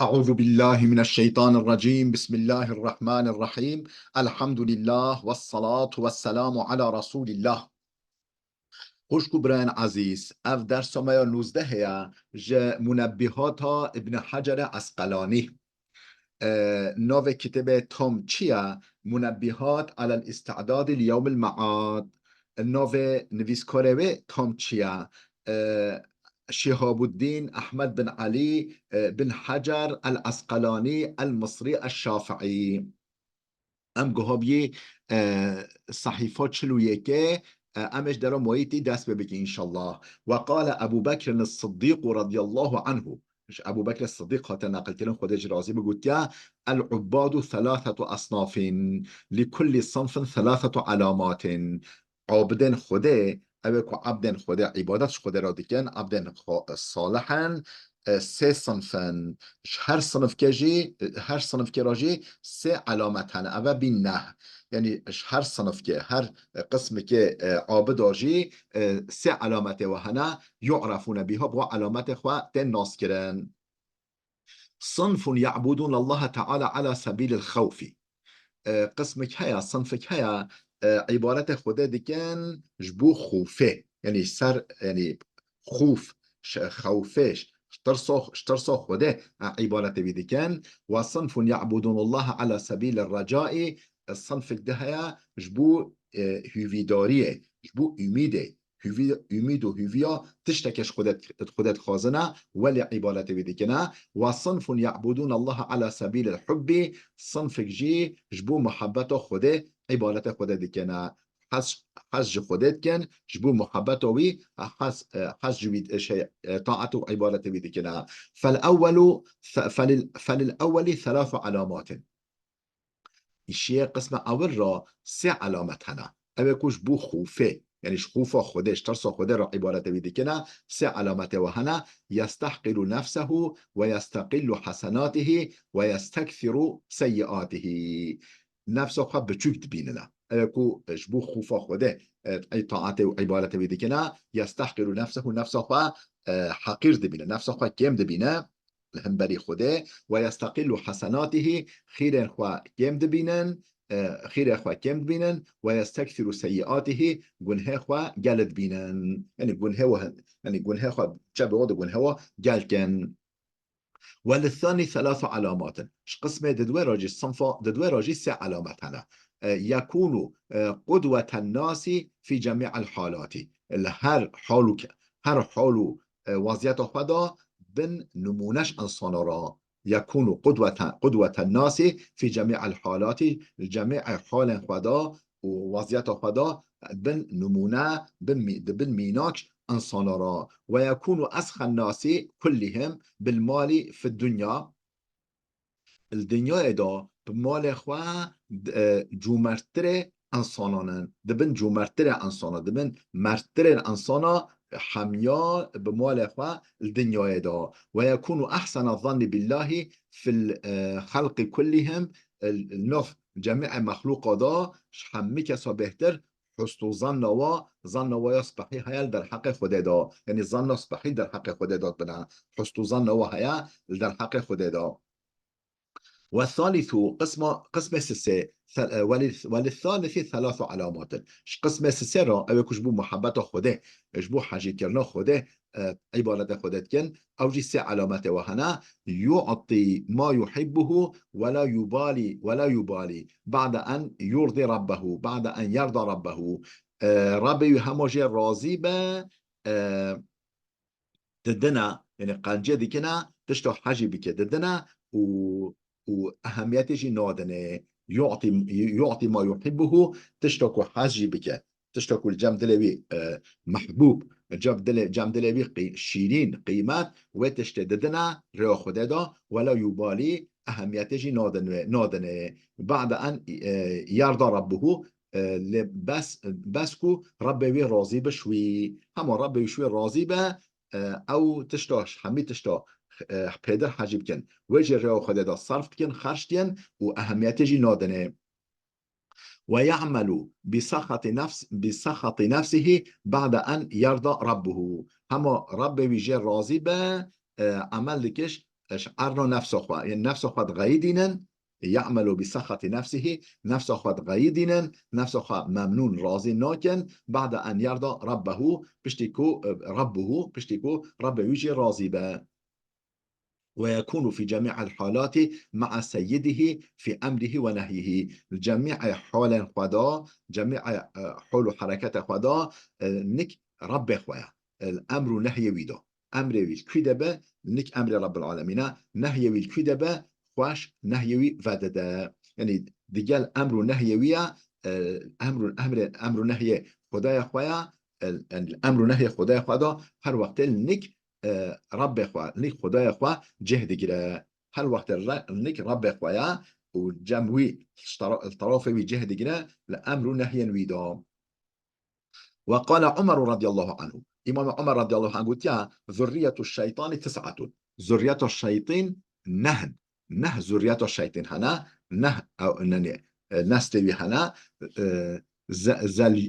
أعوذ بالله من الشيطان الرجيم. بسم الله الرحمن الرحيم. الحمد لله والصلاة والسلام على رسول الله. خوشکو بران عزیز اف درس ما 19 هيا منبهات ابن حجر عسقلاني. نوع كتاب توم چيا منبهات على الاستعداد ليوم المعاد. نوع نویسکاره توم چيا شهاب الدين أحمد بن علي بن حجر العسقلاني المصري الشافعي. ام گهابی صحیفات چلو یکه امش در مایتی دست ببکی انشالله. وقال ابو بكر الصديق رضي الله عنه، ابو بكر الصديق خاطر نقل کردن خودش راضی بگوید که العباد ثلاثة اصناف لكل صنف ثلاثة علامات. عابدن خوده او که عبدن خوده عبادتش خوده را دیکن عبدن صالحا سه صنفن. هر صنف که راجی سه علامت هنه. اول بین نه، یعنی هر صنف که هر قسم که عابد راجی سه علامت و هنه یعرفون بیها با علامت خواه تن ناس کرن. صنف يعبدون الله تعالى على سبيل الخوف. قسمك هيا صنفك هيا عبارت خدا دیکن جبو خوفه، یعنی سر یعنی خوف خوفش اشترسو خوده عبارت بيدكن. وصنف يعبدون الله على سبيل الرجاء. الصنف ده هيا جبو هویداریه، جبو امیده، امید و هویا تشتكش خودت خازنه ولی عبارت بيدكنا. وصنف يعبدون الله على سبيل الحب. صنف جي جبو محبت خوده عبارت خوده دیکنه. حج خودت کن جبو محبت وی حج جوید طاعت و عبارت بيدي كنا. فللأول ثلاث علامات. الشيء قسم أول را سه علامت هنا. أبي كوش بو خوفه، يعني خوفه خودش ترسو خوده را عبارت بيدي كنا سه علامت وهنا. يستحقر نفسه ويستقل حسناته ويستكثر سيئاته. نفسه خواه بچوك دبيننا اكو جبو خوفا خوده اي طاعته و عبادته بيدي كنا. يستحقر نفسه خواه حقير دبينه، نفسه خواه كيم دبينه الهمبري خوده. ويستقل حسناته خير خواه كيم دبينن، خير خواه كيم دبينن. ويستكثر سيئاته گنه خواه جلد بينن، يعني گنه خواه جب وضع گنه جلد. وللثاني ثلاث علامات. قسمه ددوي راجي الصنفة ددوي راجي سه علامات هنا. يكون قدوة الناس في جميع الحالات. هر حالو وضعيته خدا بن نمونش انسان را. يكون قدوة الناس في جميع الحالات. جميع حال خدا ووضعيت خدا بن نمونه بن ميناك انسان را. ويكون اسخى الناس كلهم بالمال في الدنيا. الدنيا دا بمال خواه جومرتر انسانانن، دبن جومرتر انسانا، دبن مرتر انسانا حميا بمال خواه الدنيا دا. ويكون احسن الظن بالله في الخلق كلهم. النف جميع مخلوق دا حمي كسا بهتر حسن ظن و يصبحي هيا در حق خدا دا، يعني ظن صبحي در حق خدا دا بنا حسن ظن و هيا در حق خدا دا. والثالث قسم سسه. وللثالث ثلاث علامات. قسم سسه را او کجبو محبت خوده جبو حاجی کرنا خوده عبارت خودت کن او جی سه علامت وهنا. يعطي ما يحبه ولا يبالي بعد ان يرضي ربه، بعد ان يرضى ربه. ربي هماجي راضي به ددنا، يعني قنجه ديكنا تشتو حاجي بك ددنا وأهميته نادنه. يعطي ما يحبه تشتكو حاجي بك، تشتكو الجام دلوي محبوب جام دلوي شيرين قيمات وتشتددنا ريو خددا ولا يبالي أهميته نادنه بعد أن يرضى ربه. بسكو ربي راضي بشوي، هما ربي شوي راضي به او تشتاش حمي تشتا پدر حجیب کن وجه را خدا دا صرف کن خرج کن و اهمیت جی نادنه. ويعمل بسخط نفسه بعد ان يرضى ربه. هما رب ویجه راضی به عمل دکش اشعرنا نفسه خوا يعني نفسه خود غيدينن يعمل بسخط نفسه نفسه خود غيدينن نفسه خود ممنون راضي ناكن بعد أن يرضى ربه بشتكو ربه يجي راضي به ويكون في جميع الحالات مع سيده في أمره ونهيه جميع حال خدا جميع حال وحركات خدا نك رب خواه الأمر نهي ويدا أمر ويل كده به نك أمر رب العالمين نهي ويل كده به خوش نهي وي ودده يعني دیگه أمر نهي ويا أمر نهي خدای خواه الأمر نهي خدای خدا هر وقت نك رب خواه نك خدای خواه جهد گیره هر وقت نك رب خواه و جمعوی الطرف وی جهد گیره الأمر نهي ويدا وقال عمر رضي الله عنه إمام عمر رضي الله عنه قلت ذرية الشيطان 9 ذرية الشيطان نه ذرية الشيطان هنا نه أو نسل هنا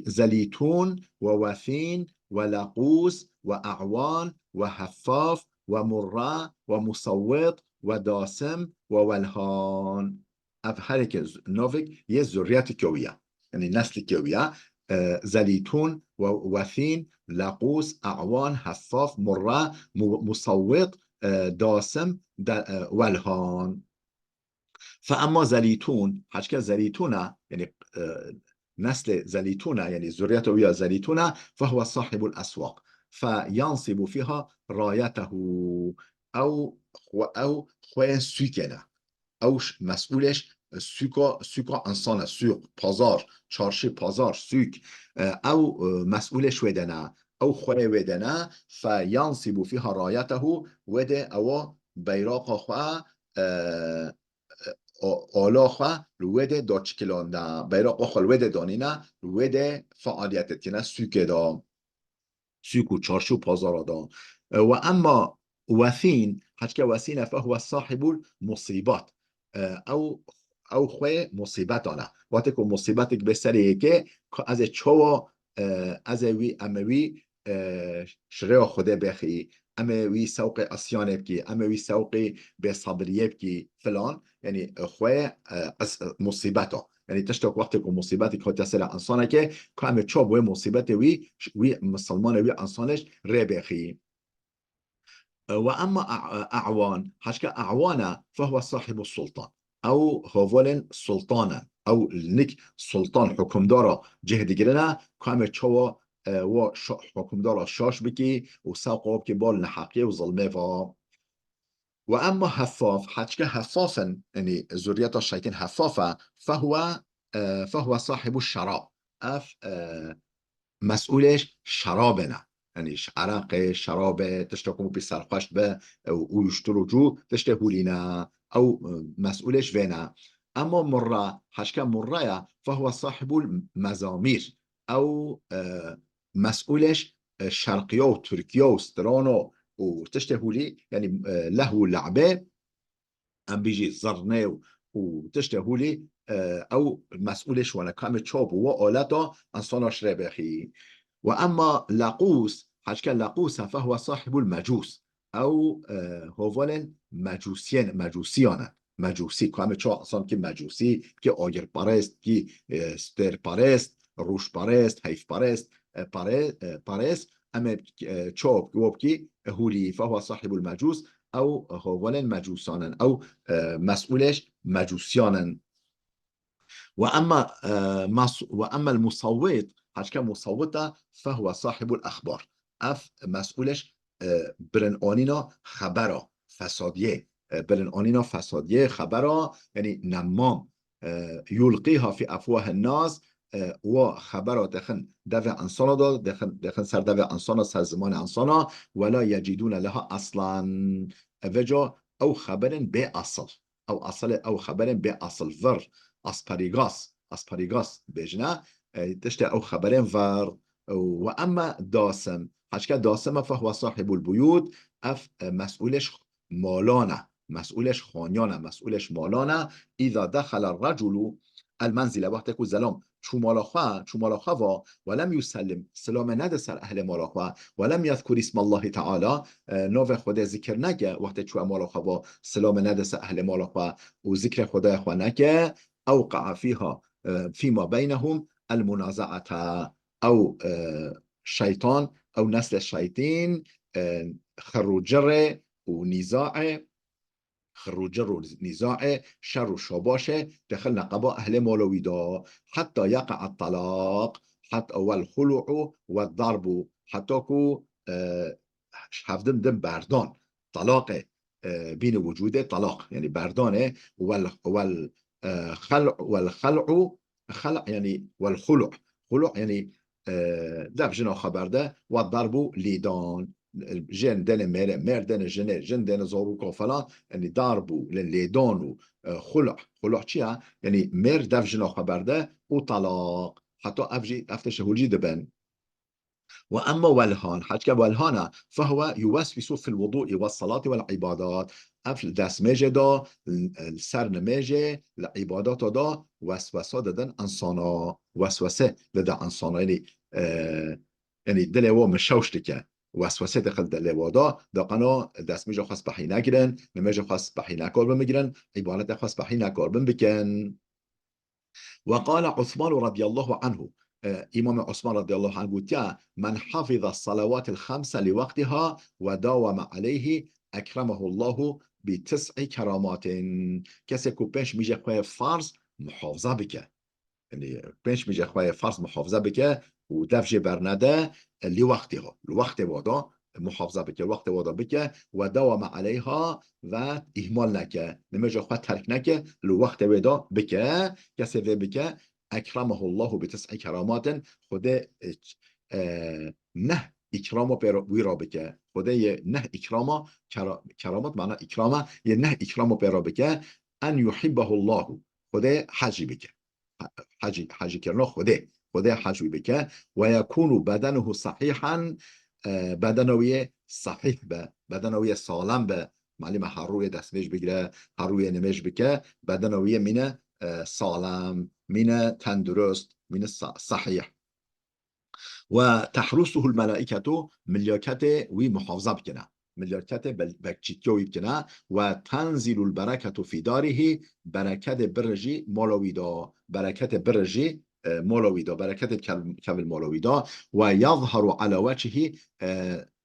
زليتون ووثين ولقوس وأعوان وهفاف ومراء ومصوت وداسم وولهان اف هر که نوفيك یه ذریت کیویه یعنی نسل کیویه زليتون ووثين لقوس أعوان هفاف مراء مصوت داسم والهان فأما زليتون حاجة زليتونة يعني نسل زليتونة يعني ذريته ويا زليتونة فهو صاحب الأسواق فينصب فيها رايته أو خواه سوكنا أو مسئولش سوکا انسان سوق بازار چارشی بازار سوق أو مسئولش ودنا أو خواه ودنا فينصب فيها رايته وده أو بيراق خواه آلا خواه رویده داچکلانده بیراق خواه رویده دانینه رویده فعالیت تینه سوکه دا سوکو چارشو پازارا دا و اما وثین حجکه وثینه فهو صاحب المصیبات او خواه مصیبت آنه وقتی که مصیبتی که بسریه که از چوا از وی اموی شریع خوده بخی اموی سوق اسیانه بکی اموی سوق به صبریه بکی فلان يعني خواه مصیبتا يعني تشتك وقت که مصیبتی که تصل انسانه که همه چوب و مصیبت وی مسلمان وی انسانش ربخی و اما اعوان حشك اعوانا فهو صاحب السلطان او هوولن سلطانا او نك سلطان حكمدارا جهد گرنا كامل چوا و حكمدارا شاش بكي و ساقوب كي بال نحقية و ظلمه وأما هفاف حتى هفافا يعني ذرية الشيطان هفافا فهو صاحب الشراب اف مسئولش شرابنا يعني عرق شراب تشتكم بسرقشت به او يشترو جو تشتهولينا او مسئولش ونا اما مرة حشكا مرة فهو صاحب المزامير او مسئولش شرقيا و تركيا و سترانو وتشتهولي يعني له لعبة ام بيجي زرنه وتشتهولي او مسئولش وانا كام تشوب وآلاته انصانش ربخي واما لاقوس حاجة لاقوس فهو صاحب المجوس او هوولن مجوسيانا مجوسی کامل چه انسان که مجوسی که آگر پرست که ستر پرست روش پرست حیف پرست پرست اما چوب گوب که هولی فهو صاحب المجوس او هوولن مجوسانا او مسئولش مجوسیانا واما المصوت حاجه مصوته فهو صاحب الاخبار اف مسئولش برن آنینا خبره فسادیه برن آنینا فسادیه خبره يعني نمام يلقيها في افواه الناس و خبر دخن دفع انسان داد دخن سر دفع انسان سر زمان انسان ولا يجدون لها اصلا وجا او خبر به اصل او اصل او خبر به اصل ور اسپاریگاس بجنا تشت او خبر ور واما داسم حشكا داسم فهو صاحب البيوت اف مسئولش مالانه مسئولش خانیانه مسئولش مالانه اذا دخل الرجل المنزل وقتی که زلام شو مالا خوا ولم يسلم سلام نده سر اهل مالا خوا ولم يذكر اسم الله تعالی نو خدا ذکر نگه وقتی چو مالا خوا سلام نده سر اهل مالا خوا و ذکر خدا خوا نگه اوقع فيها فيما بينهم المنازعه او شیطان او نسل الشياطين خروجر و نزاع خروجر و نزاع شر و شاباشه داخل نقبا اهل مولوی دا حتى يقع الطلاق حتى والخلع والضرب حتى کو هفدم دم بردان طلاق بین وجود طلاق یعنی بردانه والخلع خلع یعنی والخلع خلع یعنی دف جنا خبرده و ضرب لیدان جن دن مر دن جن دن زاروک و فلان یعنی ضرب لیدان و خلع چیه یعنی مر دف جنا خبرده و طلاق حتی افتش هولجی دبن وأما والهان حتى والهانا فهو يوسوس في الوضوء والصلاة والعبادات أفل داس ميجي دا السر نميجي العبادات دا وسوسة دادن انسانا وسوسة دادن انسانا يعني دلوا مشوشتك وسوسه داخل دلوا دا قنا داس ميجي خاص بحي نگرن نميجي خاص بحي نکار بمگرن عبادت خاص بحي نکار بمبكن وقال عثمان رضي الله عنه امام عثمان رضي الله عنه قلت من حفظ الصلوات الخمسة لوقتها وداوم عليه اکرمه الله بتسع کرامات کسی که پنج میجه خواه فرض محافظه بکه یعنی پنج میجه خواه فرض محافظه بکه و دفجه برنده لوقتها الوقت وادا محافظه بکه الوقت وادا بکه و دوام علیها و اهمال نکه نمیجه خواه ترک نکه الوقت وادا بکه کسی بکه اکرمه الله بتسع کرامات خود نه اکرام وی را بکه خدا یه نه اکرام کرامات معنی اکرام یه نه اکرام پیرا بکه ان یحبه الله خدا حجی بکه حجی کردن خدا حجی بکه و یکون بدنه صحیحا بدنوی صحیح به بدنوی سالم به معلم هر روی دستمیش بگیره هر روی نمیش بکه بدنوی من سالم من تندرست من صحیح و تحرسه الملائكة ملياكته وي محافظة بكنا ملياكته بكتشيكيوي بكنا و تنزل البركة في داره بركة برجي مولويدا بركة برجي مولويدا بركة كامل مولويدا ويظهر على وجهه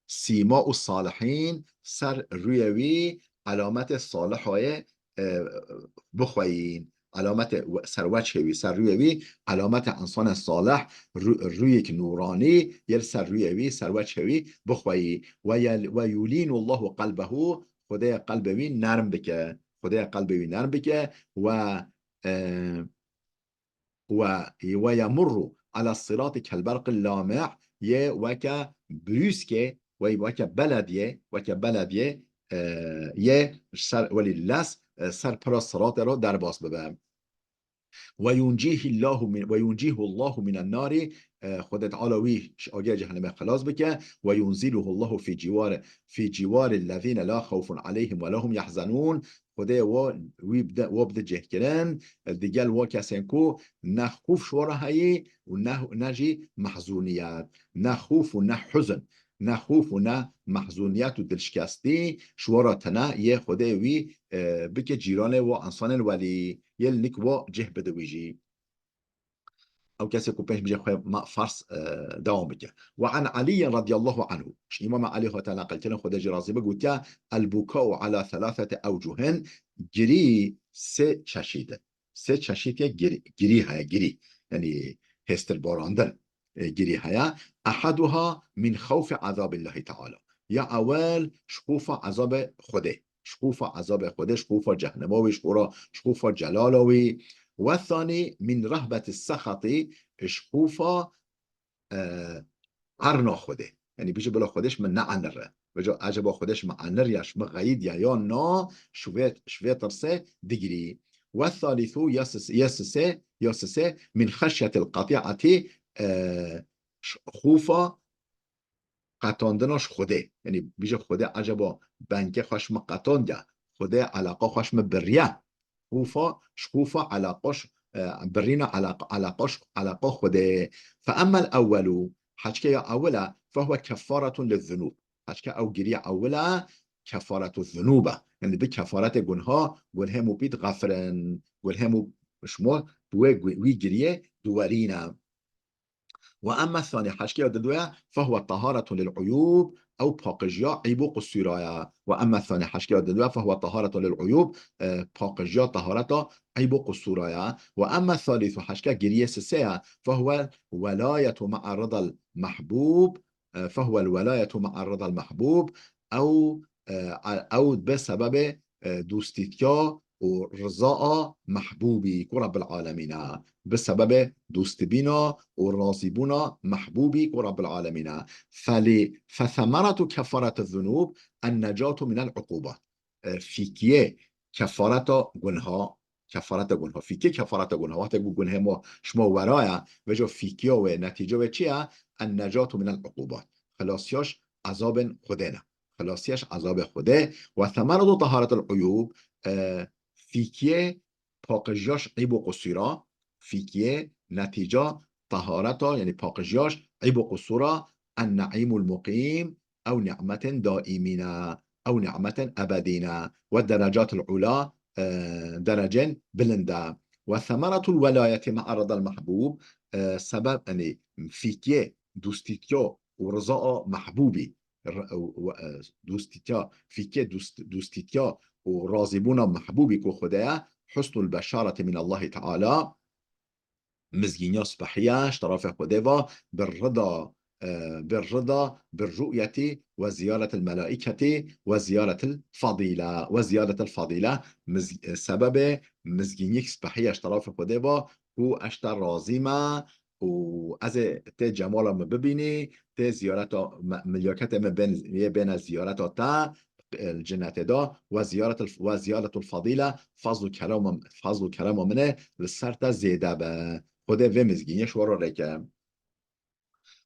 سيماء الصالحين سر رويوي علامات الصالحة بخوين علامت سروچوی سر رویوی علامت انسان صالح روی که نورانی یل سر رویوی سروچوی بخوایی و یولین الله قلبه خدای قلبوی نرم بکه خدای قلبوی نرم بکه و یمر على الصراط كالبرق اللامع يه وكا بروسكي وكا بلديه يه ولی لس سر پر صراط رو در باز ببم و ینجیه الله من النار خود تعالی آگه جهنم خلاص بکه و ینزله الله في جوار الذين لا خوف عليهم ولا هم يحزنون خدا و بده جه کرن دیگل و کسین کو نه خوف شوره هایی و نه نجی محزونیت نه خوف و نه حزن نه خوف و نه محزونیت و دلشکستی شوراتنا یه خدا وی بکه جیران و انسان ولی یه لنک و جه بده ویجی او کسی کو پیش بجه خواه فرس دوام بکه و عن علی رضی الله عنه امام علی خواهد نقل کنه خدا جرازی بگو که البکاء على ثلاثه اوجه گری سه چشید گری های گری یعنی هستر باراندن گری های احدها من خوف عذاب الله تعالی یا اول شخوف عذاب خوده شخوف عذاب خوده شخوف جهنماوی شخوف جلالاوی والثاني من رهبة السخط شخوفا عرنا خوده يعني بيجي بلا خودش من نعنره بجا عجبا خودش معنر ياش مغيد یا نا شوية ترسه ديجري والثالث يسسه من خشية القطيعة خوفا قطاندناش خوده يعني بيجي خوده عجبا بنك خشم قطانده خوده علاقه خشم بريه شخوفا علاقاش برينا علاقة خده. فأما الأول حكي أولا فهو كفارة للذنوب، حكي أو جري أولا كفارة الذنوب، يعني بكفارة جنها مبيد غفرن جنها شما ويجري دوارينا. وأما الثاني حشكي الدوية فهو طهارة للعيوب أو باقجيا عيب قصيرايا. وأما الثاني حشكي الدوية فهو طهارة للعيوب باقجيا طهارة عيب قصيرايا. وأما الثالث حشكي جريس السيا فهو ولاية مع رضا المحبوب، فهو الولاية مع رضا المحبوب أو بسبب دوستيتيا ورضاء محبوبي كرب العالمين، بسبب دوست بينا وراضي بنا محبوبي ورب العالمين. فثمرة كفارة الذنوب النجاة من العقوبات. فيكيه كفارة جنها، كفارة جنها فيكيه كفارة جنها وقت جنها ما شما ورايا وجو فيكيه ونتيجة وچيه النجاة من العقوبات، خلاصياش عذاب خدنا، خلاصياش عذاب خده. وثمرة طهارة العيوب فيكيه پاکجیاش عیب و قصورا، فیکیه نتیجه طهارتا یعنی پاکجیاش عیب و قصورا النعیم المقیم او نعمت دائمینه او نعمت ابدینه والدرجات العلا درجين بلندا. وثمرة الولاية مع رضا المحبوب سبب يعني فيكيه دوستيتيو ورضاء محبوبي، دوستيتيا فيكيه دوستيتيا وراضبون محبوبي كو خدايا حسن البشارة من الله تعالى مزجينيا صباحية اشترافة خديفة بالرضا، بالرضا بالرؤية وزيارة الملائكة وزيارة الفضيلة وزيارة الفضيلة سبب مزجينيك صباحية اشترافة خديفة و اشتر رازيمة و از ته جمال ما ببینی ته زیارت ملیاکت ما بین زیارت تا الجنة دا وزيارة الفضيلة فضل و کرم منه لسرت زیده به خود و مزگینش ورا رکم.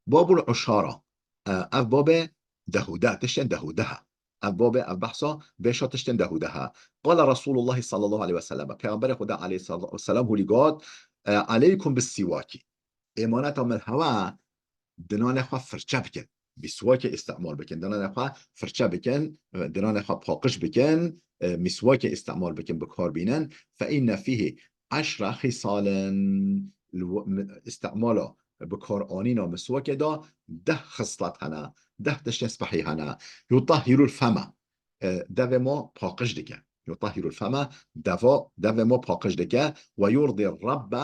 باب العشارة اف باب دهوده تشتن دهودها، اف باب اف بحثا بشا تشتن دهودها. قال رسول الله صلى الله عليه وسلم پیغمبر خدا علیه السلام هولی گاد علیکم بالسواکی، امانت عمل هوا دنان خواه فرچه بکن، مسواک استعمال بکن، دنان خواه فرچه بکن، دنان خواه پاقش بکن، مسواک استعمال بکن بکار بینن. فإن فيه 10 خصال استعماله بکار آنینا مسواک دا 10 خصلت هنه، 10 تشنسبحی هنه. يطهر الفم دو ما پاقش دکن، يطهر الفم دو ما پاقش دکن و يرضي الرب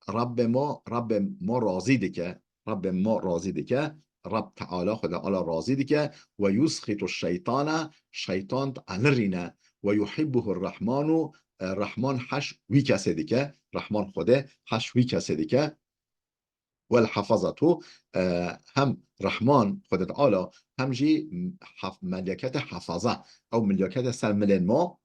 رب ما راضی دکن، رب ما راضی دکه، رب تعالی خدا علا راضی دکه و یسخط الشیطان شیطان انرینه و یحبه الرحمن رحمان حش وی کسه دکه، رحمان خوده حش وی کسه دکه. والحفظته هم رحمان خدا تعالی هم جی ملکت حفظه او ملکت سلملن ما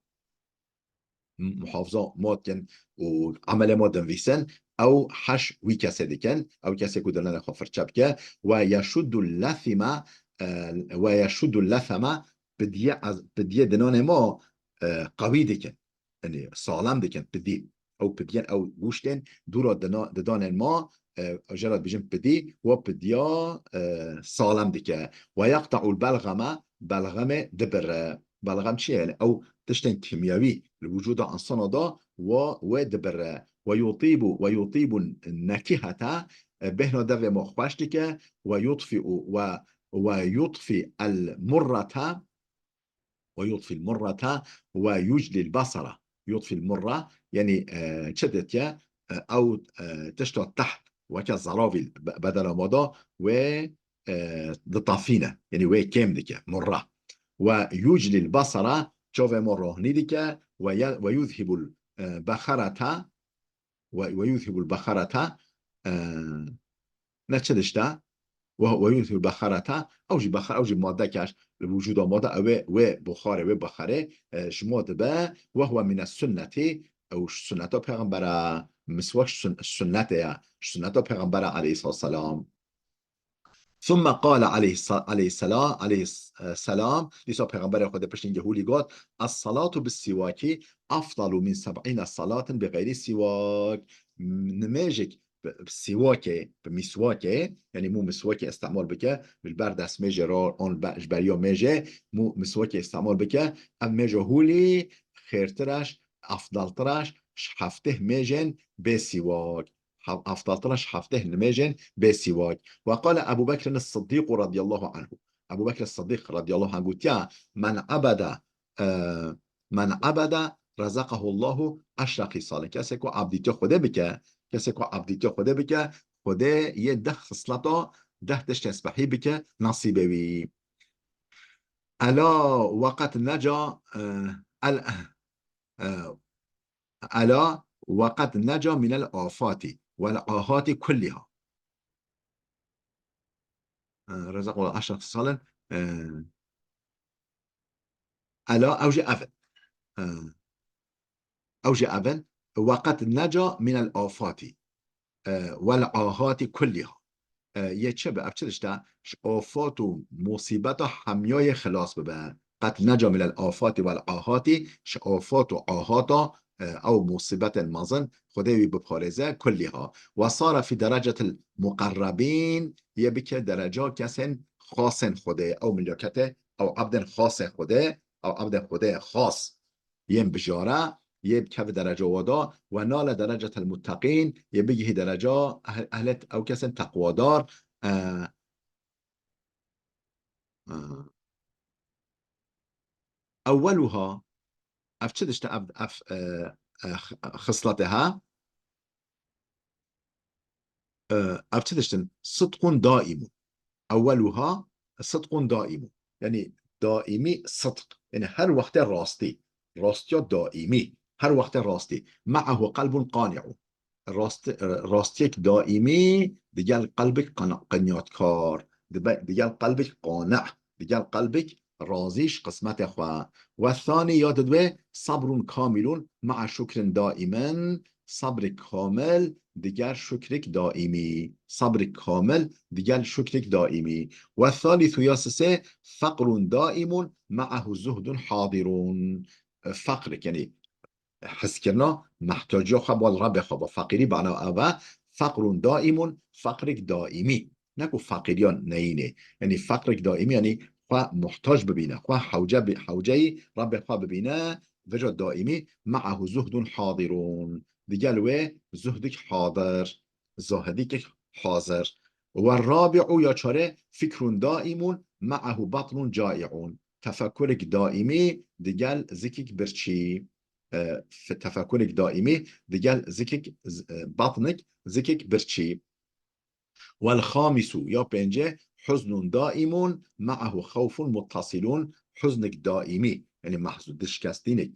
محافظه مادن و عمل مادن ویسن او حش وی کسی دیکن او کسی که دلن خافر چبکه و یشد اللثمه و یشد اللثمه بدیه دنان ما قوی دیکن یعنی سالم دیکن بدی او بدین او گوشتن دورا ددان ما جرد بجن بدی و بدیا سالم دیکه و یقطع البلغمه بلغمه دبر بلغم چیه او تشتن كيميائي لوجود أنصنة دا ودبر ويطيب النكهة بهنا دو مخبشتك ويطفئ المرة ويجلي البصر. يطفي المرة يعني تشدت أو تشتت تحت وكالزرافل بدل مضى و دطافينة يعني وكامدك مرة. ويجلي البصر شوف مرة هنيدك ويذهب البخرة ويذهب البخرة نتشدشتا ويذهب البخرة أو جي بخر أو جي مادة كاش الوجود مادة أو بخاره وبخاره شماد با وهو من السنة أو سنة پیغمبر مسواك سنة پیغمبر عليه الصلاة والسلام. ثم قال عليه السلام لسا پیغمبر خود پشتین هولی گفت الصلاة بالسواك أفضل من 70 صلاة بغير سواك. نماجك بسواكه بمسواكه يعني مو مسواكه استعمال بك بالبرد اس ميجي رار اون جبريو ميجي مو مسواكه استعمال بك ام ميجي هولي خيرترش افضلترش شحفته ميجن بسواك افضلترش شحفته ميجن بسواك. وقال ابو بكر الصديق رضي الله عنه، ابو بكر الصديق رضي الله عنه قلت من عبد من عبد رزقه الله اشرقی ساله. کسی که عبدیت خدا بکه، کسی که عبدیت خدا بکه خدا یه 10 خصلتا 10 تشت تسبحی بکه نصیبه وی. الا وقت نجا الا وقد نجا من الآفات والآهات كلها. رزق الله اشرف صالح. الا اوجه اول اوجه اول وقد نجا من الآفات والآهات كلها. یه چه به افچه ده آفات و مصیبت همیای خلاص ببن. قد نجا من الآفات والآهات آفات و آهات او مصیبت المازن خدای بپارزه کلیها. و صار فی درجة المقربین یه بکه درجه کسن خاص خدای او ملکت او عبد خاص خدای او عبد خدای خاص یم بجاره یه کف درجه ودا. و نال درجة المتقین یه بگه درجه اهلت او کسن تقوادار. اولها اف چه دشته اف خصلتها اف چه دشتن صدق دائم. اولها صدق دائم يعني دائمي صدق يعني هر وقت راستي راستي دائمي هر وقت راستي معه قلب قانع. راستيك دائمي دجال قلبك قنيات كار دجال قلبك قانع دجال قلبك رازيش قسمت أخوة. والثاني ياددوه صبر كامل مع شكر دائما. صبر كامل دیگر شکرک دائمی. صبر کامل دیگر شکرک دائمی. و الثالث یاسسه فقر دائم معه زهد حاضرون. فقرك يعني حس كرنا محتاجه خب والرب خب فقيري بعنا أبا فقر دائم فقرك دائمي نكو فقيريان نينه يعني فقرك دائمي يعني خوا محتاج ببينه خوا حوجه رب خوا ببينه وجد دائمي معه زهد حاضرون دیگه زهدك حاضر زاهدك حاضر. والرابع يا چاره فكر دائم معه بطن جائعون. تفكرك دائمي دیگه زكك برچي في تفكرك دائمي دیگه زكك بطنك زكك برچي. والخامس يا بنجه حزن دائم معه خوف متصلون. حزنك دائمي يعني محزون دشكاستينك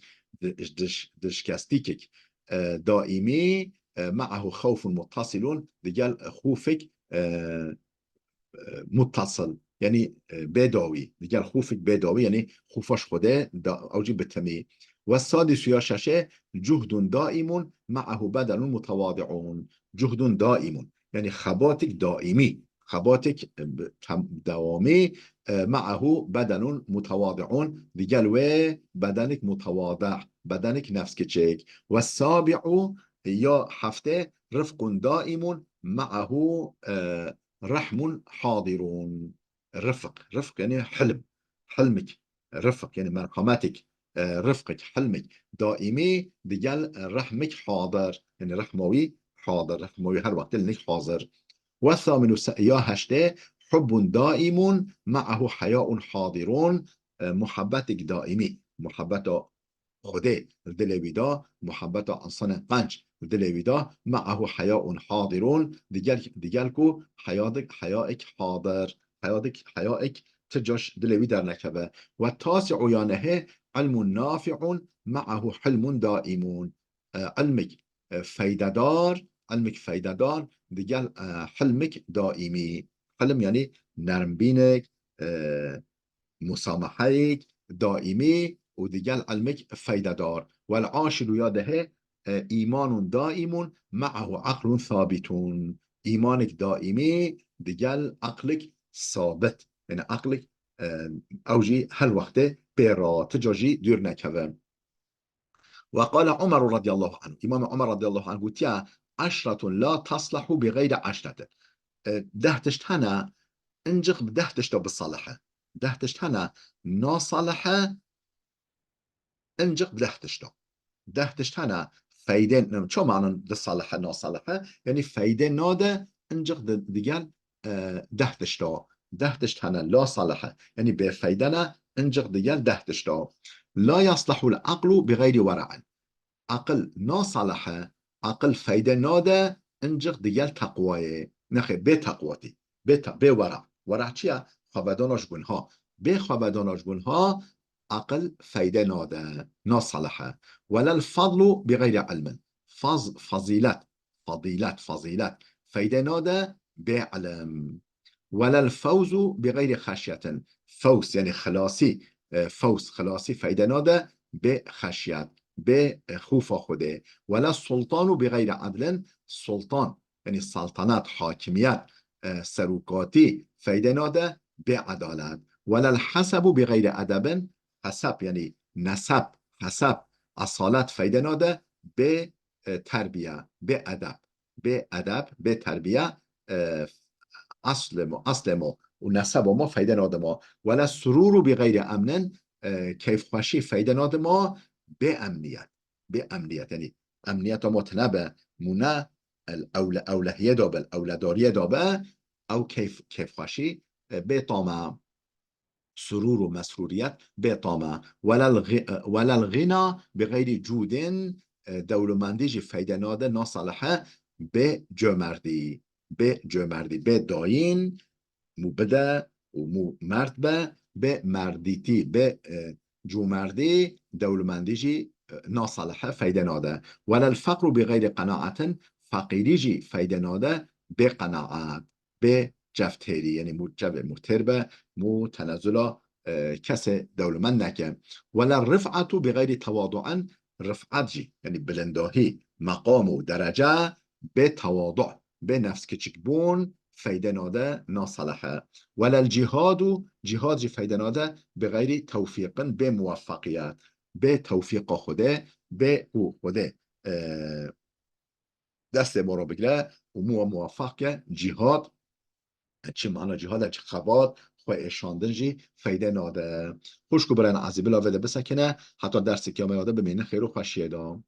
دشكاستيكك دائمي معه خوف متصل دیگه خوفك متصل يعني بداوي دیگه خوفك بداوي يعني خوفش خوده اوجي بتمي. والسادس يا شاشه جهد دائم معه بدن متواضعون. جهد دائم يعني خباتك دائمي خباتك دوامي معه بدن متواضعون دیگه بدنك متواضع بدنك نفس كتشيك. والسابع يا حفته رفق دائم معه رحم حاضرون. رفق يعني حلم حلمك رفق يعني مرحمتك رفقك حلمك دائمي دیگل رحمك حاضر يعني رحموي حاضر رحموي هر وقت لنك حاضر. والثامن يا هشته حب دائم معه حياء حاضرون. محبتك دائمي محبت خده دلویدا محبت انسان قنج دلویدا معه حیاء حاضرون دیگر کو حیائک حاضر حیائک تجاش دلوی در نکبه. و تاسع یانه علم نافع معه حلم دائمون. علمك فیددار علمك فیددار دیگر حلمك دائمی. حلم یعنی نرمبینک مسامحيك دائمي وديجال علمك فايدة دار. والعاشر ياده إيمان دائم معه عقل ثابت. إيمانك دائمي ديجال عقلك ثابت يعني عقلك أوجي هل وقت بيرا تجاجي دور نكوه. وقال عمر رضي الله عنه إمام عمر رضي الله عنه عشرة لا تصلح بغير عشرة. ده تشتهنا انجق بده تشتو بالصالحة، ده تشتهنا نا صالحة انجق بده تشتو. ده تشتهنا فايدين شو معنى للصالحة نا صالحة؟ يعني فايدين ناده انجق ديال ده تشتو. ده تشتهنا لا صالحة يعني بفايدنا انجق ديال ده تشتو. لا يصلح العقل بغير ورع. عقل نا صالحة عقل فايدة ناده انجق ديال تقوى نخي بتقوتي بورع. ورع چیه؟ خوابداناش گونها. به خوابداناش گونها عقل فايدة ناده نا صالحة. ولا الفضل بغير علم. فضيلت فضيلت فايدة ناده بعلم. ولا الفوز بغير خشية. فوز يعني خلاصي. فوز خلاصي فايدة ناده بخشيت بخوف خوده. ولا السلطان بغير عدل. سلطان يعني السلطنات حاکمیت سروکاتی فايدة ناده بعدالت. ولا الحسب بغير ادب. حسب يعني نسب حسب اصالت فايدة ناده بتربیه بادب بتربیه اصل ما و نسب ما فایده ناده ما. ولا سرور بغیر امن. کیف خوشی فایده ناده ما به امنیت یعنی امنیت ما تنبه مونه اولهیه دابه اولاداریه دابه او کیف خوشی به طامع سرور و مسروریت به طامع. ولا الغنا بغیر جود. دولمندی جی فایده ناده ناصالحه به جمردی به داین مو بده و مو مرد به مردیتی به جومردی دولمندی جی ناصالحه فایده ناده. ولا الفقر بغیر قناعت. فقیری جی فایده ناده به قناعت به جفتری یعنی مو تربه مو تنزل کس دولمند نکه. ولا الرفعت بغیر تواضع. رفعت جی یعنی بلنداهی مقام و درجه به تواضع به نفس کچک بون فایده ناده ناصالحه. ولا الجهاد جهاد جی فایده ناده بغیر توفیق به موفقیت به توفیق خوده به او خوده دست ما رو بگیره و موفق که جهاد چی معنی جهاد چی خبات خو اشاندن جی فایده ناده. خوش کو برن عزیبی لاوه ده بسکنه حتی درسی که ما یاده بمینه خیر و خوشیه دام.